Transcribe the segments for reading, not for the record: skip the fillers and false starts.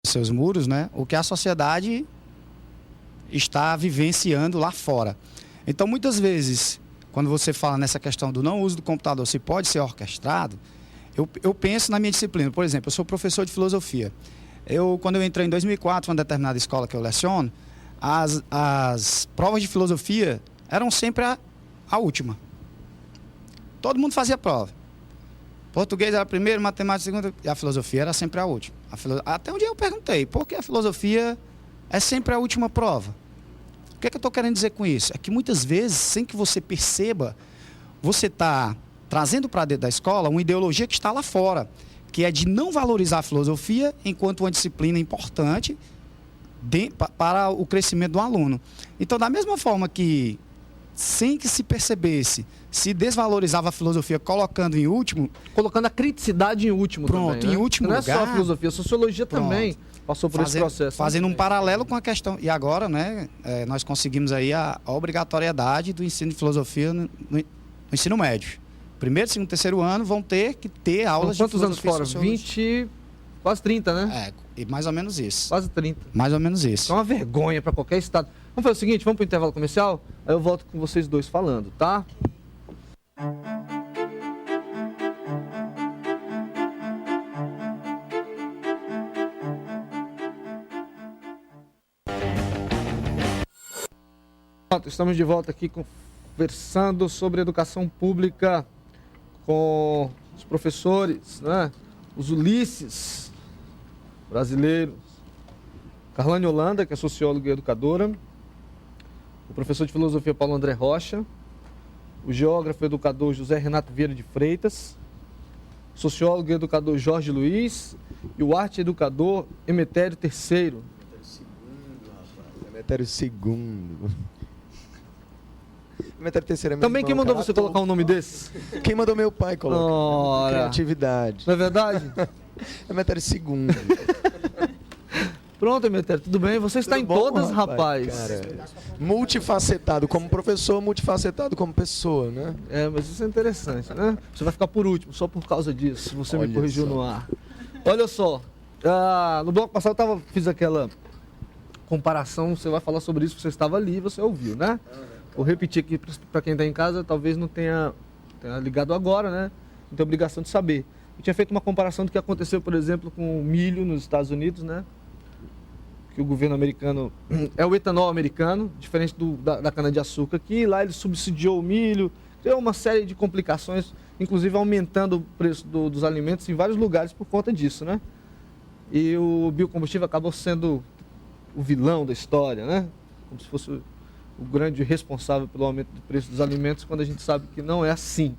seus muros, né, o que a sociedade está vivenciando lá fora. Então, muitas vezes, quando você fala nessa questão do não uso do computador, se pode ser orquestrado, eu penso na minha disciplina. Por exemplo, eu sou professor de filosofia. Quando eu entrei em 2004, em uma determinada escola que eu leciono, as provas de filosofia eram sempre a última. Todo mundo fazia prova. Português era a primeira, matemática a segunda, e a filosofia era sempre a última. Até um dia eu perguntei, por que a filosofia é sempre a última prova? O que é que eu estou querendo dizer com isso? É que muitas vezes, sem que você perceba, você está trazendo para dentro da escola uma ideologia que está lá fora, que é de não valorizar a filosofia enquanto uma disciplina importante para o crescimento do aluno. Então, da mesma forma que, sem que se percebesse, se desvalorizava a filosofia colocando em último... Colocando a criticidade em último. Pronto, também, né? em último lugar. Não é só a filosofia, a sociologia também passou por esse processo. Fazendo um paralelo com a questão... E agora, né, nós conseguimos aí a obrigatoriedade do ensino de filosofia no ensino médio. Primeiro, segundo, terceiro ano vão ter que ter aulas de filosofia. Quantos anos fora? 20, quase 30, né? Mais ou menos isso. Quase 30. Mais ou menos isso. É uma vergonha para qualquer estado. Vamos fazer o seguinte, vamos para o intervalo comercial, aí eu volto com vocês dois falando, tá? Estamos de volta aqui conversando sobre educação pública com os professores, né? Os Ulisses brasileiros. Carlane Holanda, que é socióloga e educadora. O professor de filosofia Paulo André Rocha. O geógrafo e educador José Renato Vieira de Freitas. Sociólogo e educador Jorge Luiz. E o arte educador Emetério III. Emetério II. Emetério III é meu Também irmão, quem mandou cara, você colocar um nome desse? Quem mandou meu pai colocar? Ora. Criatividade. Não é verdade? Emetério II. Pronto, Emetério, tudo bem? Você está em todas, rapaz. Cara, multifacetado como professor, multifacetado como pessoa, né? Mas isso é interessante, né? Você vai ficar por último, só por causa disso, você me corrigiu no ar. Olha só, no bloco passado eu fiz aquela comparação, você vai falar sobre isso, você estava ali e você ouviu, né? Vou repetir aqui para quem está em casa, talvez não tenha ligado agora, né? Não tem obrigação de saber. Eu tinha feito uma comparação do que aconteceu, por exemplo, com o milho nos Estados Unidos, né? Que o governo americano é o etanol americano, diferente da cana-de-açúcar, que lá ele subsidiou o milho, criou uma série de complicações, inclusive aumentando o preço dos alimentos em vários lugares por conta disso, né? E o biocombustível acabou sendo o vilão da história, né? Como se fosse o grande responsável pelo aumento do preço dos alimentos, quando a gente sabe que não é assim.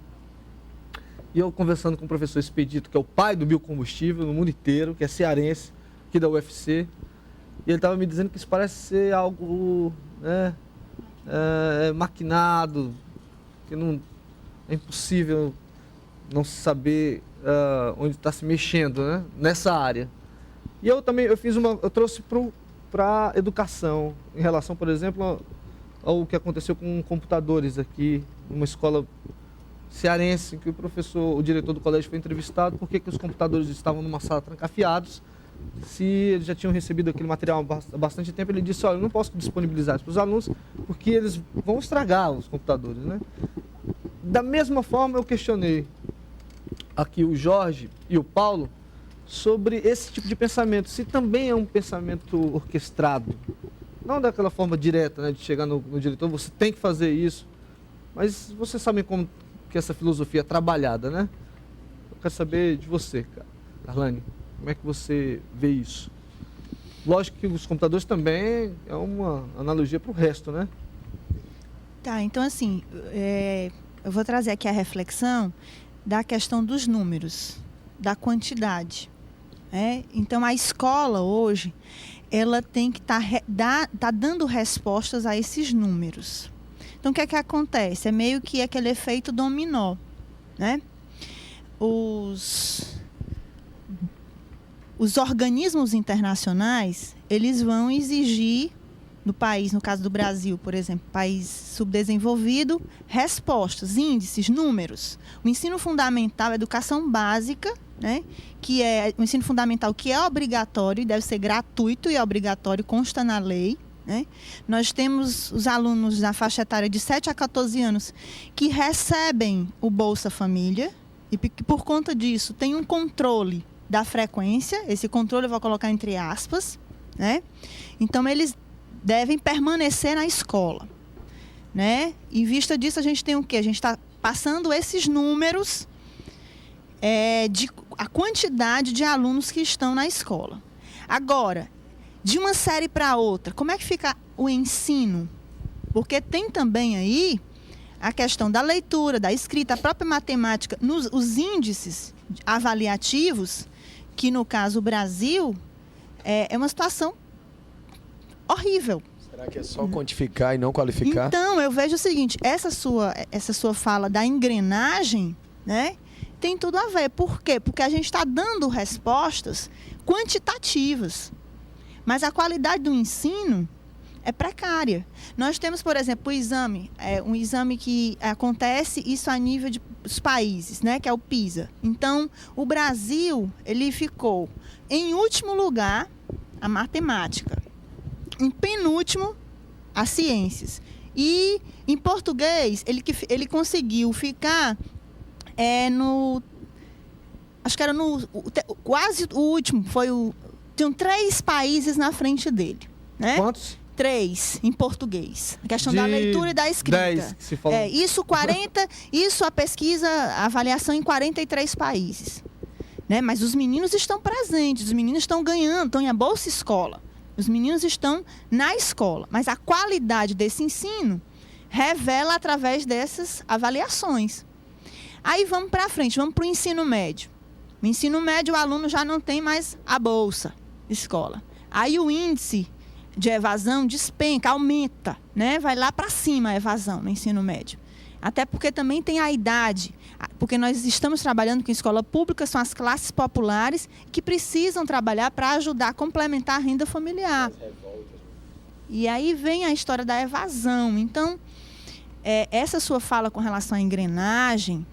E eu conversando com o professor Expedito, que é o pai do biocombustível no mundo inteiro, que é cearense, aqui da UFC, e ele estava me dizendo que isso parece ser algo, né, maquinado, que não é impossível não saber onde está se mexendo, né, nessa área. E eu trouxe para a educação, em relação, por exemplo, ao que aconteceu com computadores aqui, numa escola cearense, que o diretor do colégio foi entrevistado, porque que os computadores estavam numa sala trancafiados. Se eles já tinham recebido aquele material há bastante tempo, ele disse, olha, eu não posso disponibilizar isso para os alunos, porque eles vão estragar os computadores, né? Da mesma forma, eu questionei aqui o Jorge e o Paulo sobre esse tipo de pensamento, se também é um pensamento orquestrado, não daquela forma direta, né, de chegar no diretor, você tem que fazer isso, mas vocês sabem como que essa filosofia é trabalhada, né? Eu quero saber de você, Carlane, como é que você vê isso? Lógico que os computadores também é uma analogia para o resto, né? Tá, então assim, eu vou trazer aqui a reflexão da questão dos números, da quantidade. Então a escola hoje, ela tem que tá dando respostas a esses números. Então o que é que acontece? É meio que aquele efeito dominó, né? Os organismos internacionais, eles vão exigir no país, no caso do Brasil, por exemplo, país subdesenvolvido, respostas, índices, números. O ensino fundamental, a educação básica, né? Que é o ensino fundamental, que é obrigatório, deve ser gratuito e é obrigatório, consta na lei, né? Nós temos os alunos na faixa etária de 7 a 14 anos que recebem o Bolsa Família e por conta disso tem um controle da frequência, esse controle eu vou colocar entre aspas, né? Então eles devem permanecer na escola, né? Em vista disso a gente tem o quê? A gente está passando esses números de a quantidade de alunos que estão na escola. Agora, de uma série para outra, como é que fica o ensino? Porque tem também aí a questão da leitura, da escrita, a própria matemática, os índices avaliativos, que no caso o Brasil é uma situação horrível. Será que é só quantificar e não qualificar? Então, eu vejo o seguinte, essa sua fala da engrenagem, né, tem tudo a ver. Por quê? Porque a gente está dando respostas quantitativas, mas a qualidade do ensino é precária. Nós temos, por exemplo, o exame, um exame que acontece isso a nível dos países, né, que é o PISA. Então, o Brasil, ele ficou em último lugar a matemática, em penúltimo as ciências. E em português, ele conseguiu ficar acho que era quase o último, tinham 3 países na frente dele, né? Quantos? 3 em português. A questão da leitura e da escrita. 10 que se fala. Isso a pesquisa, a avaliação em 43 países. Né? Mas os meninos estão presentes, os meninos estão ganhando, estão em a Bolsa Escola. Os meninos estão na escola. Mas a qualidade desse ensino revela através dessas avaliações. Aí vamos para frente, vamos para o ensino médio. No ensino médio, o aluno já não tem mais a Bolsa Escola. Aí o índice de evasão despenca, aumenta, né? Vai lá para cima a evasão no ensino médio. Até porque também tem a idade, porque nós estamos trabalhando com escola pública, são as classes populares que precisam trabalhar para ajudar a complementar a renda familiar. E aí vem a história da evasão. Então, essa sua fala com relação à engrenagem,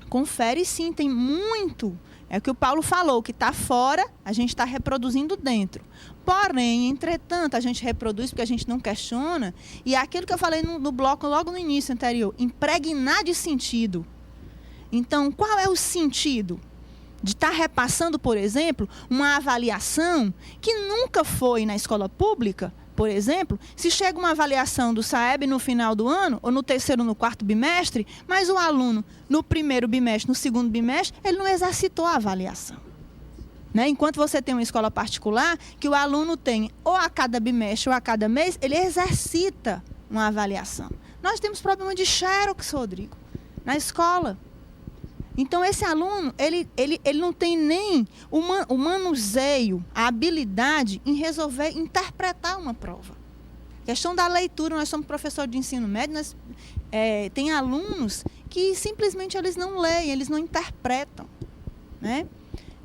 confere sim, tem muito. É o que o Paulo falou, que está fora, a gente está reproduzindo dentro. Porém, entretanto, a gente reproduz porque a gente não questiona. E é aquilo que eu falei no bloco logo no início anterior, impregnar de sentido. Então, qual é o sentido de estar repassando, por exemplo, uma avaliação que nunca foi na escola pública? Por exemplo, se chega uma avaliação do SAEB no final do ano, ou no terceiro ou no quarto bimestre, mas o aluno no primeiro bimestre, no segundo bimestre, ele não exercitou a avaliação. Né? Enquanto você tem uma escola particular, que o aluno tem ou a cada bimestre ou a cada mês, ele exercita uma avaliação. Nós temos problema de xerox, Rodrigo, na escola. Então, esse aluno, ele não tem nem o manuseio, a habilidade em resolver, interpretar uma prova. Questão da leitura, nós somos professores de ensino médio, tem alunos que simplesmente eles não leem, eles não interpretam. Né?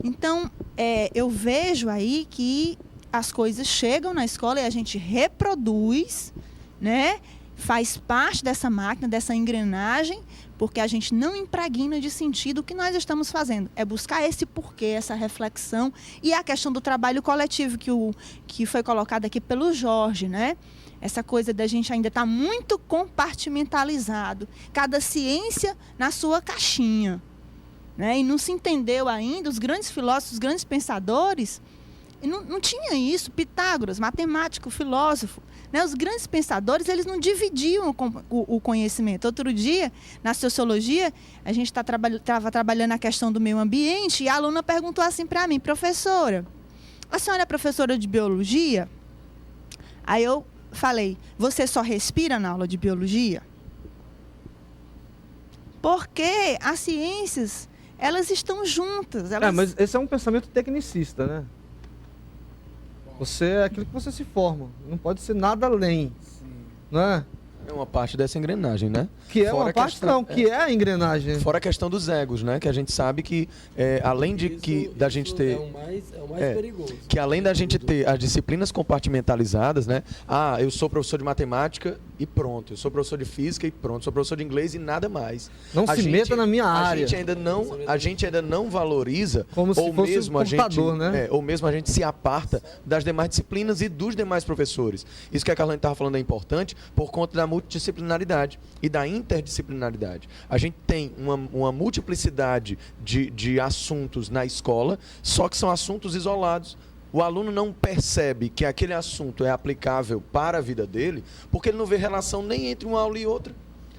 Então, eu vejo aí que as coisas chegam na escola e a gente reproduz, né? Faz parte dessa máquina, dessa engrenagem, porque a gente não impregna de sentido. O que nós estamos fazendo é buscar esse porquê, essa reflexão e a questão do trabalho coletivo que foi colocado aqui pelo Jorge, né? Essa coisa da gente ainda estar muito compartimentalizado, cada ciência na sua caixinha, né? E não se entendeu ainda, os grandes filósofos, os grandes pensadores, não tinha isso. Pitágoras, matemático, filósofo, né? Os grandes pensadores, eles não dividiam o conhecimento. Outro dia, na sociologia, a gente estava trabalhando a questão do meio ambiente e a aluna perguntou assim para mim: professora, a senhora é professora de biologia? Aí eu falei: você só respira na aula de biologia? Porque as ciências, elas estão juntas. Mas esse é um pensamento tecnicista, né? Você é aquilo que você se forma. Não pode ser nada além. Sim. Não é? É uma parte dessa engrenagem, né? Que é Fora uma a parte, questão- não, que é a engrenagem. Fora a questão dos egos, né? Que a gente sabe que, além de que da gente ter... É o mais perigoso. Que além da gente ter as disciplinas compartimentalizadas, né? Ah, eu sou professor de matemática e pronto. Eu sou professor de física e pronto. Sou professor de inglês e nada mais. Não se meta na minha área. A gente ainda não valoriza, Como se ou fosse mesmo um a gente, computador, né? ou mesmo a gente se aparta das demais disciplinas e dos demais professores. Isso que a Carlane estava falando é importante por conta da multidisciplinaridade e da interdisciplinaridade. A gente tem uma multiplicidade de assuntos na escola, só que são assuntos isolados. O aluno não percebe que aquele assunto é aplicável para a vida dele, porque ele não vê relação nem entre uma aula e outra,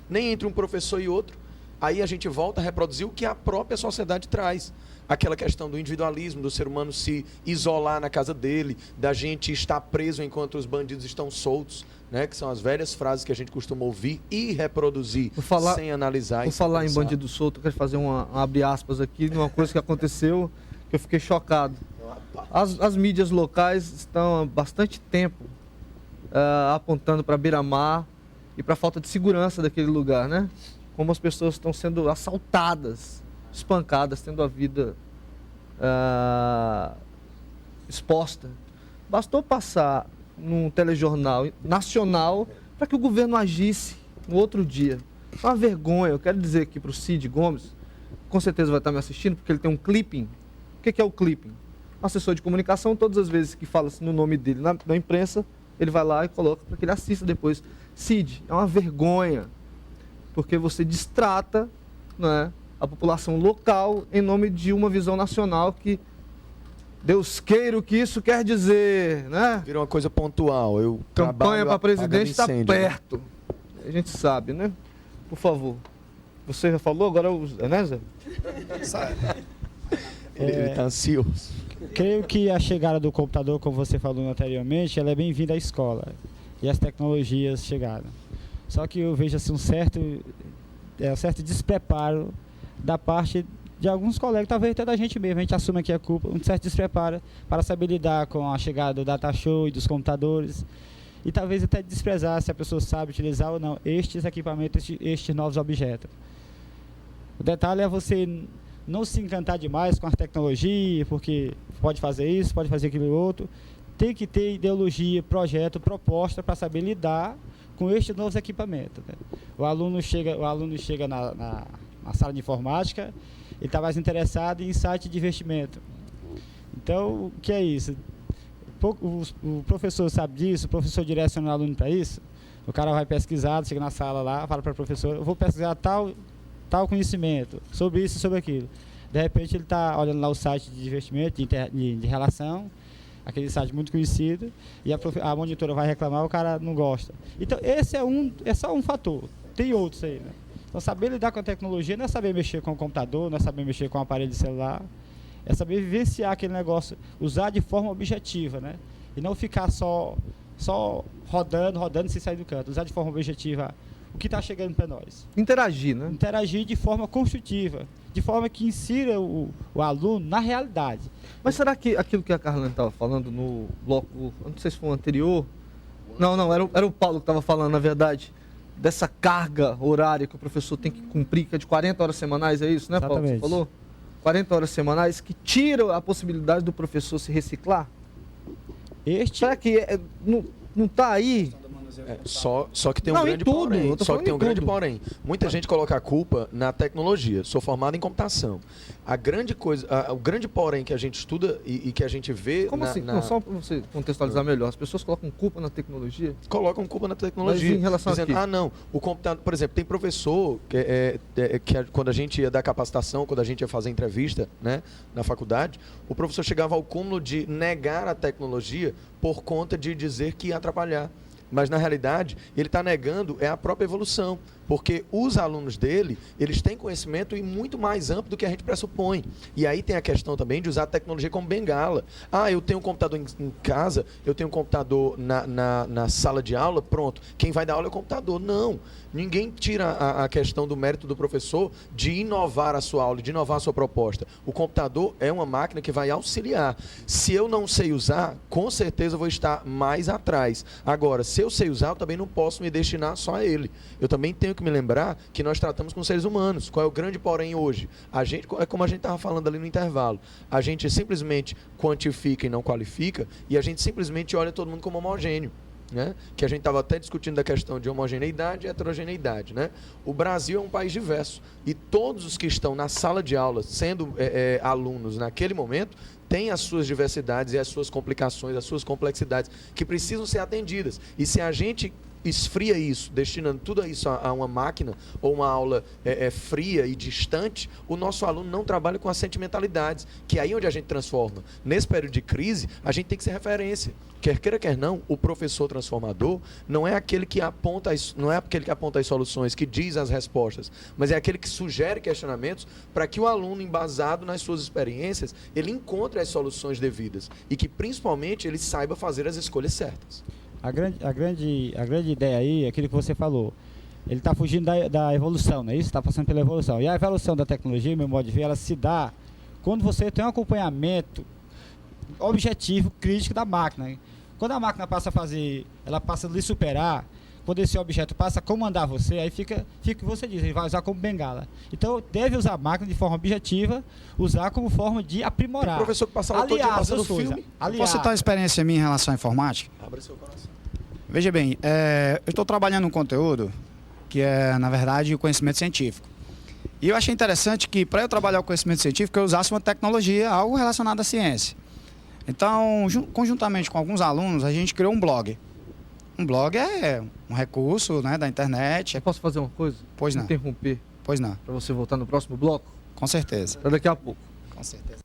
nem entre um professor e outro. Aí a gente volta a reproduzir o que a própria sociedade traz. Aquela questão do individualismo, do ser humano se isolar na casa dele, da gente estar preso enquanto os bandidos estão soltos, né? Que são as velhas frases que a gente costuma ouvir e reproduzir sem analisar. Vou falar em bandido solto, eu quero fazer um abre aspas aqui, de uma coisa que aconteceu, que eu fiquei chocado. As mídias locais estão há bastante tempo apontando para Beira-Mar e para a falta de segurança daquele lugar, né? Como as pessoas estão sendo assaltadas, espancadas, tendo a vida exposta. Bastou passar num telejornal nacional para que o governo agisse no outro dia. É uma vergonha. Eu quero dizer aqui para o Cid Gomes, com certeza vai estar me assistindo, porque ele tem um clipping. O que é o clipping? Um assessor de comunicação, todas as vezes que fala-se no nome dele na imprensa, ele vai lá e coloca para que ele assista depois. Cid, é uma vergonha, porque você distrata, né, a população local em nome de uma visão nacional que Deus queira o que isso quer dizer, né? Vira uma coisa pontual. Campanha para presidente está incêndio, perto. A gente sabe, né? Por favor. Você já falou, agora né, Zé? Ele está ansioso. Creio que a chegada do computador, como você falou anteriormente, ela é bem-vinda à escola. E as tecnologias chegaram. Só que eu vejo assim, um certo despreparo da parte de alguns colegas, talvez até da gente mesmo. A gente assume aqui a culpa, um certo despreparo para saber lidar com a chegada do data show e dos computadores. E talvez até desprezar se a pessoa sabe utilizar ou não estes equipamentos, estes novos objetos. O detalhe é você não se encantar demais com a tecnologia, porque pode fazer isso, pode fazer aquilo outro. Tem que ter ideologia, projeto, proposta para saber lidar com estes novos equipamentos, né? O aluno chega na sala de informática, ele está mais interessado em site de investimento. Então, o que é isso? O professor sabe disso, o professor direciona o aluno para isso. O cara vai pesquisar, chega na sala lá, fala para o professor, eu vou pesquisar tal conhecimento, sobre isso e sobre aquilo. De repente ele está olhando lá o site de investimento, de relação, aquele site muito conhecido, e a monitora vai reclamar, o cara não gosta. Então esse é só um fator, tem outros aí, né? Então saber lidar com a tecnologia não é saber mexer com o computador, não é saber mexer com o aparelho de celular, é saber vivenciar aquele negócio, usar de forma objetiva, né? E não ficar só rodando sem sair do canto, usar de forma objetiva o que está chegando para nós. Interagir, né? Interagir de forma construtiva, de forma que insira o aluno na realidade. Mas será que aquilo que a Carlane estava falando no bloco, eu não sei se foi o anterior, não, era o Paulo que estava falando, na verdade, dessa carga horária que o professor tem que cumprir, que é de 40 horas semanais, é isso, né, Paulo? Exatamente. Você falou? 40 horas semanais, que tira a possibilidade do professor se reciclar? Será que não está aí? Só que tem um Não, grande em tudo, porém. eu tô Só que falando tem em um grande tudo. porém. Muita gente coloca a culpa na tecnologia. Sou formado em computação. A grande coisa, o grande porém que a gente estuda e que a gente vê Como assim? Não, só para você contextualizar melhor, as pessoas colocam culpa na tecnologia? colocam culpa na tecnologia. Mas em relação a quê? Não, o computador, por exemplo, tem professor quando a gente ia dar capacitação, quando a gente ia fazer entrevista, né, na faculdade, o professor chegava ao cúmulo de negar a tecnologia por conta de dizer que ia atrapalhar. Mas, na realidade, ele está negando a própria evolução. Porque os alunos dele, eles têm conhecimento e muito mais amplo do que a gente pressupõe. E aí tem a questão também de usar a tecnologia como bengala. Ah, eu tenho um computador em casa, eu tenho um computador na sala de aula, pronto. Quem vai dar aula é o computador. Não. Ninguém tira a questão do mérito do professor de inovar a sua aula, de inovar a sua proposta. O computador é uma máquina que vai auxiliar. Se eu não sei usar, com certeza eu vou estar mais atrás. Agora, se eu sei usar, eu também não posso me destinar só a ele. Eu também tenho que me lembrar que nós tratamos com seres humanos. Qual é o grande porém hoje? A gente, é como a gente estava falando ali no intervalo. A gente simplesmente quantifica e não qualifica, e a gente simplesmente olha todo mundo como homogêneo. Né? Que a gente estava até discutindo da questão de homogeneidade e heterogeneidade. Né? O Brasil é um país diverso e todos os que estão na sala de aula, sendo alunos naquele momento, têm as suas diversidades e as suas complicações, as suas complexidades que precisam ser atendidas. E se a gente esfria isso, destinando tudo isso a uma máquina ou uma aula fria e distante, o nosso aluno não trabalha com as sentimentalidades, que é aí onde a gente transforma. Nesse período de crise, a gente tem que ser referência. Quer queira, quer não, o professor transformador não é aquele que aponta as soluções, que diz as respostas, mas é aquele que sugere questionamentos para que o aluno, embasado nas suas experiências, ele encontre as soluções devidas e que, principalmente, ele saiba fazer as escolhas certas. A grande ideia aí é aquilo que você falou. Ele está fugindo da evolução, não é isso? Está passando pela evolução. E a evolução da tecnologia, meu modo de ver, ela se dá quando você tem um acompanhamento objetivo, crítico da máquina. Quando a máquina passa a fazer, ela passa a lhe superar, quando esse objeto passa a comandar você, aí fica o que você diz, ele vai usar como bengala. Então, deve usar a máquina de forma objetiva, usar como forma de aprimorar. O professor que passa lá todo dia passando filme. Posso citar uma experiência minha em relação à informática? Abra seu coração. Veja bem, eu estou trabalhando um conteúdo que é, na verdade, o conhecimento científico. E eu achei interessante que, para eu trabalhar o conhecimento científico, eu usasse uma tecnologia, algo relacionado à ciência. Então, conjuntamente com alguns alunos, a gente criou um blog. Um blog é um recurso, né, da internet. Eu posso fazer uma coisa? Pois não. Interromper Pois não. para você voltar no próximo bloco? Com certeza. Até daqui a pouco. Com certeza.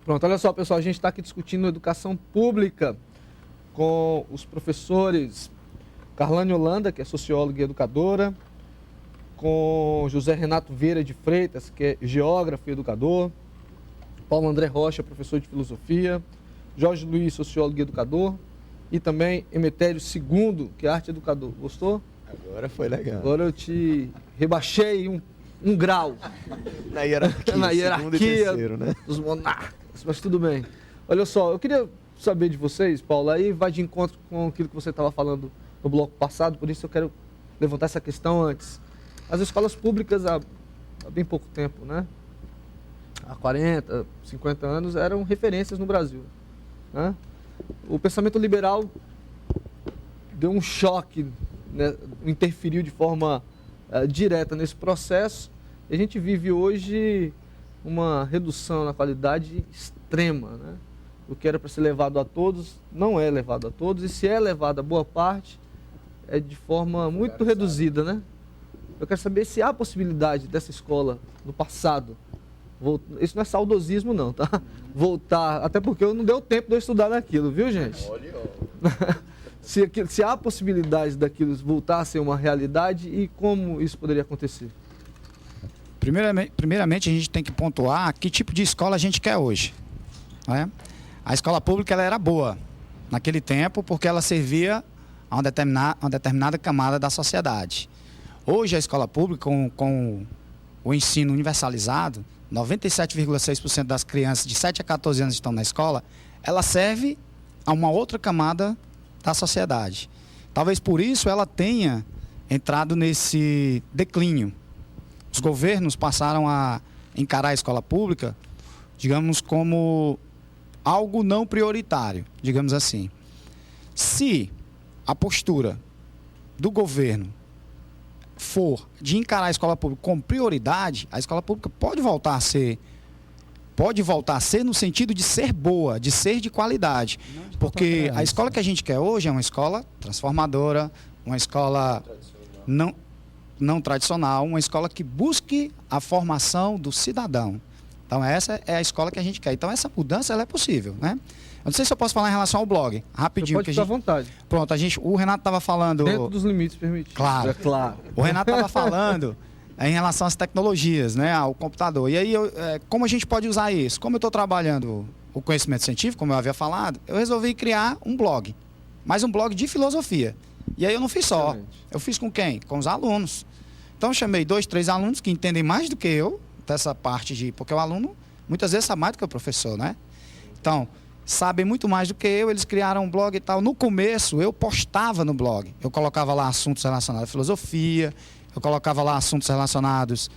Pronto, olha só, pessoal, a gente está aqui discutindo educação pública com os professores Carlane Holanda, que é socióloga e educadora, com José Renato Vieira de Freitas, que é geógrafo e educador, Paulo André Rocha, professor de filosofia, Jorge Luiz, sociólogo e educador, e também Emetério II, que é arte e educador. Gostou? Agora foi legal. Agora eu te rebaixei um grau Na hierarquia, na segundo e terceiro, né? dos monarcas, mas tudo bem. Olha só, eu queria saber de vocês, Paulo, aí vai de encontro com aquilo que você estava falando no bloco passado, por isso eu quero levantar essa questão antes. As escolas públicas há bem pouco tempo, né? Há 40, 50 anos eram referências no Brasil, né? O pensamento liberal deu um choque, né? Interferiu de forma direta nesse processo. E a gente vive hoje uma redução na qualidade extrema, né? O que era para ser levado a todos não é levado a todos, e se é levado a boa parte é de forma muito reduzida, né? Eu quero saber se há possibilidade dessa escola no passado, isso não é saudosismo não, tá? Voltar, até porque não deu tempo de eu estudar naquilo, viu, gente? Se há possibilidade daquilo voltar a ser uma realidade e como isso poderia acontecer? Primeiramente, a gente tem que pontuar que tipo de escola a gente quer hoje. Né? A escola pública ela era boa naquele tempo porque ela servia a uma determinada camada da sociedade. Hoje, a escola pública, com o ensino universalizado, 97,6% das crianças de 7 a 14 anos estão na escola, ela serve a uma outra camada da sociedade. Talvez por isso ela tenha entrado nesse declínio. Os governos passaram a encarar a escola pública, digamos, como algo não prioritário, digamos assim. Se a postura do governo for de encarar a escola pública como prioridade, a escola pública pode voltar a ser no sentido de ser boa, de ser de qualidade. Porque a escola que a gente quer hoje é uma escola transformadora, uma escola não não tradicional, uma escola que busque a formação do cidadão. Então, essa é a escola que a gente quer. Então, essa mudança ela é possível, né? Eu não sei se eu posso falar em relação ao blog, rapidinho. Pode ficar à vontade. Pronto, o Renato estava falando... Dentro dos limites permitidos. Claro. É claro. O Renato estava falando em relação às tecnologias, né, ao computador. E aí, como a gente pode usar isso? Como eu estou trabalhando o conhecimento científico, como eu havia falado, eu resolvi criar um blog. Mas um blog de filosofia. E aí eu não fiz só. Excelente. Eu fiz com quem? Com os alunos. Então eu chamei 2, 3 alunos que entendem mais do que eu, dessa parte de... Porque o aluno, muitas vezes, sabe mais do que o professor, né? Então, sabem muito mais do que eu, eles criaram um blog e tal. No começo, eu postava no blog. Eu colocava lá assuntos relacionados à filosofia, eu colocava lá assuntos relacionados...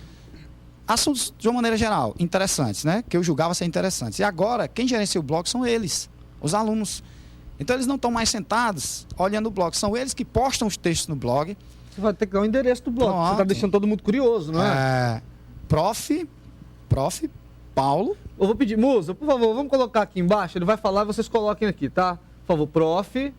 Assuntos, de uma maneira geral, interessantes, né? Que eu julgava ser interessantes. E agora, quem gerencia o blog são eles, os alunos. Então, eles não estão mais sentados olhando o blog. São eles que postam os textos no blog. Você vai ter que dar o endereço do blog. Pronto. Você está deixando todo mundo curioso, não é? Prof. Paulo. Eu vou pedir, Musa, por favor, vamos colocar aqui embaixo. Ele vai falar e vocês coloquem aqui, tá? Por favor, Prof.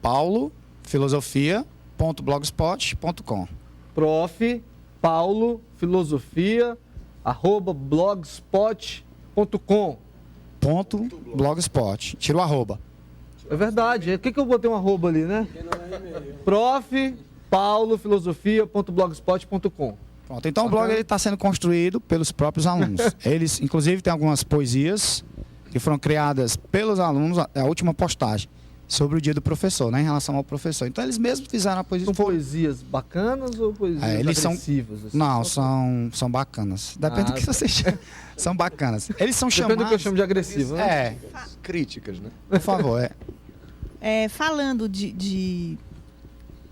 Paulo, filosofia.blogspot.com. Prof. Paulo, filosofia, @blogspot.com. .blogspot. Tira o arroba. É verdade. Por que eu botei um arroba ali, né? Prof. Paulo, filosofia.blogspot.com. Pronto, então o blog está sendo construído pelos próprios alunos. Eles, inclusive, têm algumas poesias que foram criadas pelos alunos, a última postagem, sobre o dia do professor, né, em relação ao professor. Então, eles mesmos fizeram a poesia. São poesias bacanas ou poesias eles agressivas? Assim? Não, são bacanas. Depende do que você chama. São bacanas. Eles são chamados... Depende do que eu chamo de agressivo, né? Críticas, né? Por favor, falando de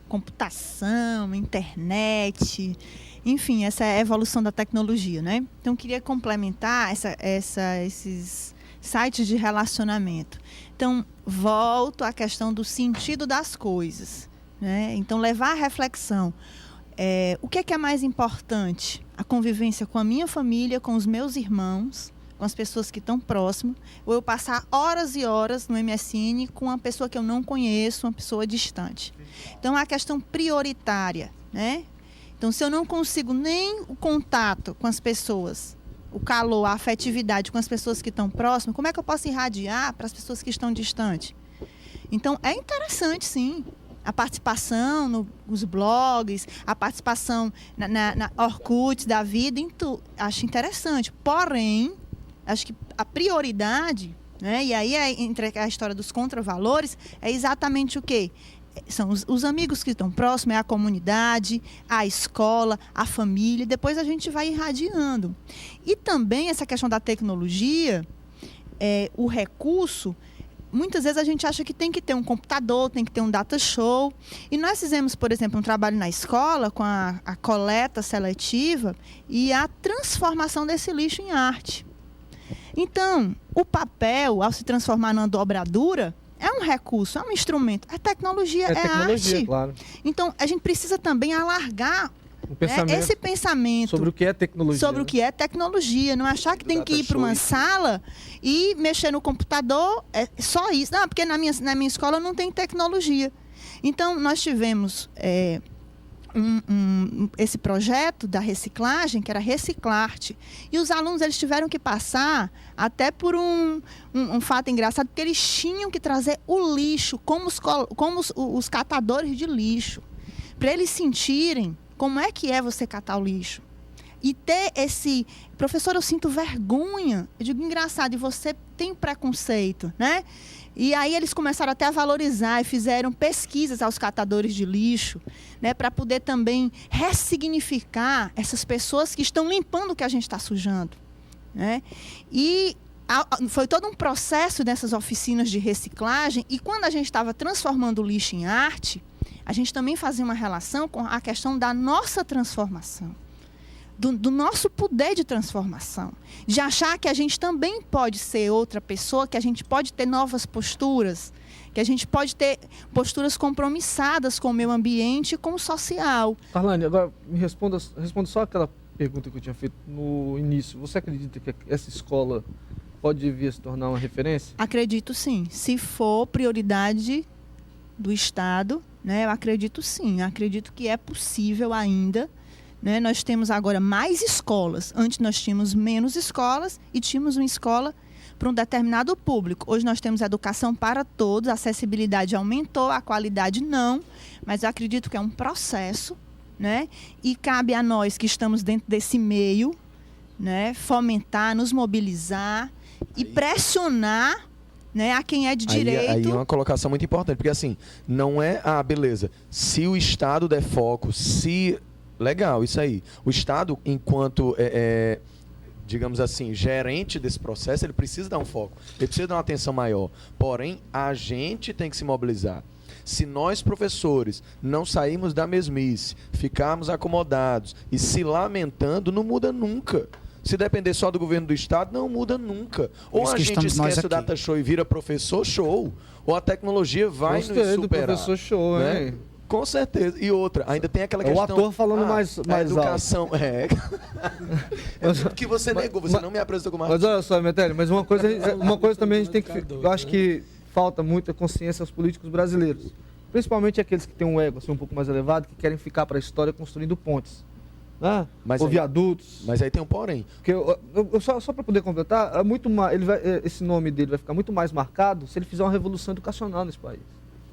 computação, internet, enfim, essa é a evolução da tecnologia, né? Então, eu queria complementar esses sites de relacionamento. Então, volto à questão do sentido das coisas, né? Então, levar à reflexão. O que é mais importante? A convivência com a minha família, com os meus irmãos, com as pessoas que estão próximas, ou eu passar horas e horas no MSN com uma pessoa que eu não conheço, uma pessoa distante. Então, é a questão prioritária, né? Então, se eu não consigo nem o contato com as pessoas, o calor, a afetividade com as pessoas que estão próximas, como é que eu posso irradiar para as pessoas que estão distantes? Então, é interessante, sim, a participação nos blogs, a participação na Orkut da vida, acho interessante. Porém, acho que a prioridade, né, e aí entre a história dos contravalores, é exatamente o quê? São os amigos que estão próximos, é a comunidade, a escola, a família, depois a gente vai irradiando. E também essa questão da tecnologia, o recurso, muitas vezes a gente acha que tem que ter um computador, tem que ter um data show. E nós fizemos, por exemplo, um trabalho na escola com a coleta seletiva e a transformação desse lixo em arte. Então, o papel, ao se transformar numa dobradura, é um recurso, é um instrumento. A tecnologia é arte. Claro. Então, a gente precisa também alargar esse pensamento sobre o que é tecnologia. Sobre o que é tecnologia. Não achar que tem que ir para uma sala e mexer no computador, é só isso. Não, porque na minha escola não tem tecnologia. Então, nós tivemos esse projeto da reciclagem, que era Reciclarte. E os alunos eles tiveram que passar até por um fato engraçado, porque eles tinham que trazer o lixo, como os catadores de lixo, para eles sentirem como é que é você catar o lixo. E ter esse... Professor, eu sinto vergonha. Eu digo, engraçado, e você tem preconceito, né? E aí eles começaram até a valorizar e fizeram pesquisas aos catadores de lixo, né, para poder também ressignificar essas pessoas que estão limpando o que a gente está sujando, né? E foi todo um processo dessas oficinas de reciclagem, e quando a gente estava transformando o lixo em arte, a gente também fazia uma relação com a questão da nossa transformação. Do nosso poder de transformação, de achar que a gente também pode ser outra pessoa, que a gente pode ter novas posturas, que a gente pode ter posturas compromissadas com o meio ambiente e com o social. Tarlane, agora me responda só aquela pergunta que eu tinha feito no início. Você acredita que essa escola pode vir a se tornar uma referência? Acredito sim, se for prioridade do Estado né? Eu acredito sim, eu acredito que é possível ainda, né? Nós temos agora mais escolas. Antes nós tínhamos menos escolas e tínhamos uma escola para um determinado público. Hoje nós temos educação para todos, a acessibilidade aumentou, a qualidade não, mas eu acredito que é um processo, né? E cabe a nós que estamos dentro desse meio, né, fomentar, nos mobilizar e pressionar, né, a quem é de direito. Aí é uma colocação muito importante, porque assim, não é, beleza, se o Estado der foco, legal, isso aí. O Estado, enquanto, digamos assim, gerente desse processo, ele precisa dar um foco, ele precisa dar uma atenção maior. Porém, a gente tem que se mobilizar. Se nós, professores, não sairmos da mesmice, ficarmos acomodados e se lamentando, não muda nunca. Se depender só do governo do Estado, não muda nunca. Ou a gente esquece o data show e vira professor show, ou a tecnologia vai nos superar. Do professor show, né? Com certeza. E outra, ainda tem aquela questão... O ator falando mais a educação, que você negou, você não me apresentou como artista. Mas olha só, Metelli, mas uma coisa também a gente tem que... Eu acho que falta muita consciência aos políticos brasileiros. Principalmente aqueles que têm um ego assim, um pouco mais elevado, que querem ficar para a história construindo pontes. Né? Ou viadutos. Mas aí tem um porém. Porque só para poder completar, esse nome dele vai ficar muito mais marcado se ele fizer uma revolução educacional nesse país.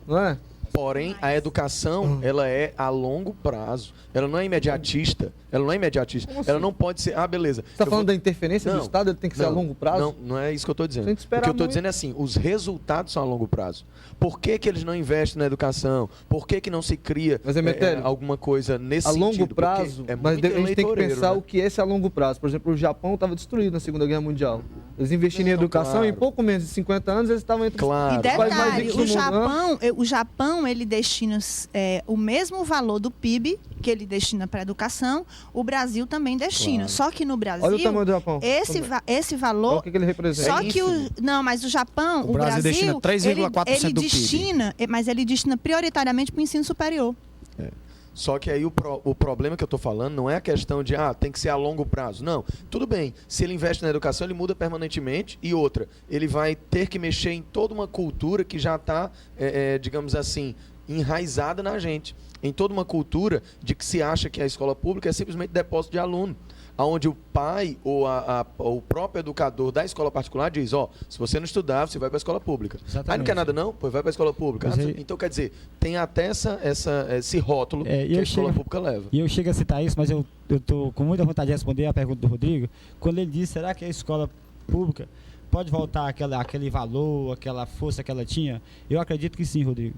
Não é? Porém, a educação, ela é a longo prazo. Ela não é imediatista. Ela não pode ser... beleza. Você está falando da interferência do Estado? Ele tem que ser a longo prazo? Não é isso que eu estou dizendo. O que eu estou dizendo é assim, os resultados são a longo prazo. Por que eles não investem na educação? Por que não se cria alguma coisa nesse sentido? A longo prazo, mas a gente tem que pensar, né, o que é esse a longo prazo. Por exemplo, o Japão estava destruído na Segunda Guerra Mundial. Eles investiram em educação e em pouco menos de 50 anos eles estavam entre E detalhe, o Japão ele destina o mesmo valor do PIB que ele destina para a educação, o Brasil também destina. Só que no Brasil, olha o tamanho do Japão. Esse valor... O que ele representa? Só que mas o Japão, o Brasil destina 3,4% do destina, PIB. mas ele destina prioritariamente para o ensino superior. Só que aí o problema que eu estou falando não é a questão de tem que ser a longo prazo. Não, tudo bem. Se ele investe na educação, ele muda permanentemente. E outra, ele vai ter que mexer em toda uma cultura que já está, digamos assim, enraizada na gente. Em toda uma cultura de que se acha que a escola pública é simplesmente depósito de aluno. Onde o pai ou o próprio educador da escola particular diz, se você não estudar, você vai para a escola pública. Exatamente. Aí não quer nada não? Pois vai para a escola pública. Então, quer dizer, tem até esse rótulo que a escola pública leva. E eu chego a citar isso, mas eu estou com muita vontade de responder a pergunta do Rodrigo, quando ele diz, será que a escola pública pode voltar aquele valor, aquela força que ela tinha? Eu acredito que sim, Rodrigo.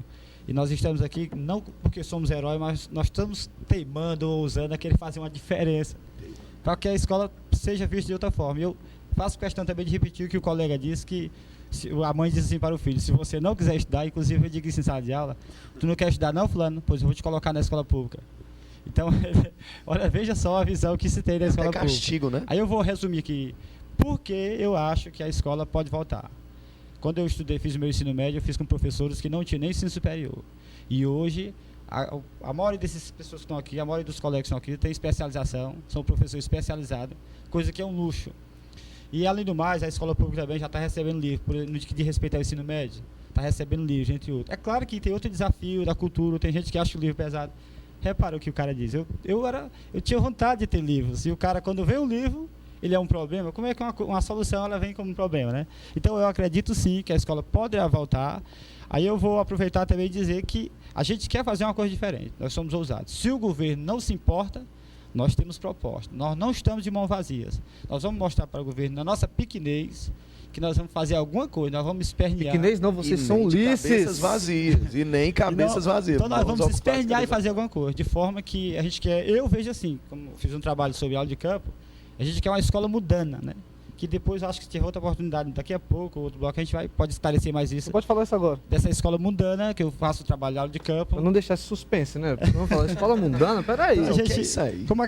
E nós estamos aqui, não porque somos heróis, mas nós estamos teimando ou ousando a querer fazer uma diferença, para que a escola seja vista de outra forma. E eu faço questão também de repetir o que o colega disse, que a mãe disse assim para o filho, se você não quiser estudar, inclusive eu digo isso em sala de aula, tu não quer estudar não, fulano? Pois eu vou te colocar na escola pública. Então, olha, veja só a visão que se tem da escola pública. É castigo, né? Aí eu vou resumir aqui, por que eu acho que a escola pode voltar. Quando eu fiz o meu ensino médio, eu fiz com professores que não tinham nem ensino superior. E hoje, a maioria dessas pessoas que estão aqui, a maioria dos colegas que estão aqui, tem especialização, são professores especializados, coisa que é um luxo. E, além do mais, a escola pública também já está recebendo livro, no que diz respeito ao ensino médio, está recebendo livro, entre outros. É claro que tem outro desafio da cultura, tem gente que acha o livro pesado. Repara o que o cara diz. Eu tinha vontade de ter livros, e o cara, quando vê o livro, ele é um problema. Como é que uma solução ela vem como um problema, né? Então, eu acredito sim que a escola poderá voltar. Aí eu vou aproveitar também e dizer que a gente quer fazer uma coisa diferente. Nós somos ousados. Se o governo não se importa, nós temos proposta. Nós não estamos de mãos vazias. Nós vamos mostrar para o governo, na nossa pequenez, que nós vamos fazer alguma coisa. Nós vamos espernear. Pequenez não, vocês são Ulisses. Cabeças vazias. E nem cabeças vazias. Então nós vamos espernear e fazer alguma coisa. De forma que a gente quer... Eu vejo assim, como fiz um trabalho sobre aula de campo, a gente quer uma escola mudana, né? Que depois eu acho que se tiver outra oportunidade daqui a pouco, outro bloco, a gente pode esclarecer mais isso. Você pode falar isso agora. Dessa escola mundana, que eu faço o trabalho de aula de campo. Pra não deixar suspense, né? Vamos falar escola mundana? Peraí. A gente, que é isso aí? Como a